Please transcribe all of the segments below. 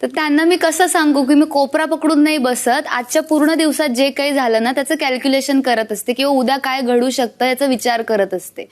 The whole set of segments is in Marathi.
तर त्यांना मी कसं सांगू की मी कोपरा पकडून नाही बसत, आजच्या पूर्ण दिवसात जे काही झालं ना त्याचं कॅल्क्युलेशन करत असते किंवा उद्या काय घडू शकतं याचा विचार करत असते.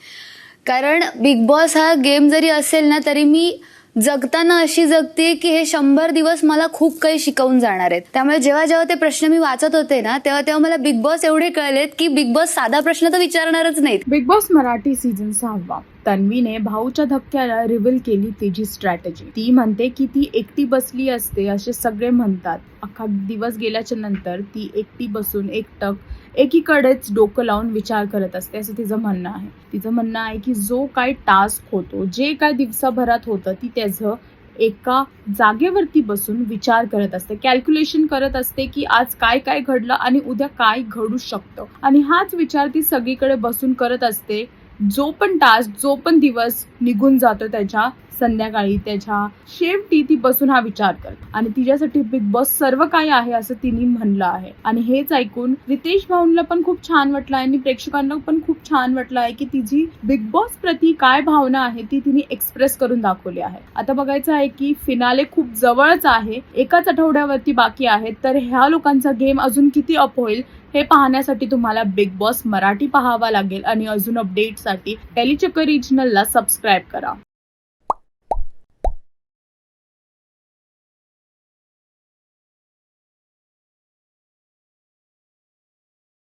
कारण बिग बॉस हा गेम जरी असेल ना तरी मी जगताना अशी जगते की हे 100 दिवस मला खूप काही शिकवून जाणार आहेत. त्यामुळे जेव्हा जेव्हा ते प्रश्न मी वाचत होते ना तेव्हा तेव्हा मला बिग बॉस एवढे कळलेत की बिग बॉस साधा प्रश्न तर विचारणारच नाहीत. Big boss Marathi season 6. तन्वीने भाऊच्या धक्क्याला रिव्हील केली तिची स्ट्रॅटेजी. ती म्हणते की ती एकटी बसली असते असे सगळे म्हणतात. अख्खा दिवस गेल्याच्या नंतर ती एकटी बसून एकटक एकीकडेच डोकं लावून विचार करत असते असं तिचं म्हणणं आहे. तिचं म्हणणं आहे की जो काय टास्क होतो, जे काय दिवसाभरात होतं, ती त्याचं एका जागेवरती बसून विचार करत असते, कॅल्क्युलेशन करत असते की आज काय काय घडलं आणि उद्या काय घडू शकतं. आणि हाच विचार ती सगळीकडे बसून करत असते. जो पण टास्क, जो पण दिवस निघून जातो त्याच्या संध्याकाळी, त्याच्या शेवटी ती बसून हा विचार करते. आणि तिच्यासाठी बिग बॉस सर्व काही आहे असं तिने म्हणलं आहे. आणि हेच ऐकून रितेश भाऊंना पण खूप छान वाटलं आणि प्रेक्षकांना पण खूप छान वाटलं आहे की तिची बिग बॉस प्रती काय भावना आहे ती तिने एक्सप्रेस करून दाखवली आहे. आता बघायचं आहे की फिनाले खूप जवळच आहे, एकाच आठवड्यावरती बाकी आहे. तर ह्या लोकांचा गेम अजून किती अप होईल हे पाहण्यासाठी तुम्हाला बिग बॉस मराठी पाहावा लागेल. आणि अजून अपडेटसाठी टेलीचक्कर रिजनलला सबस्क्राईब करा.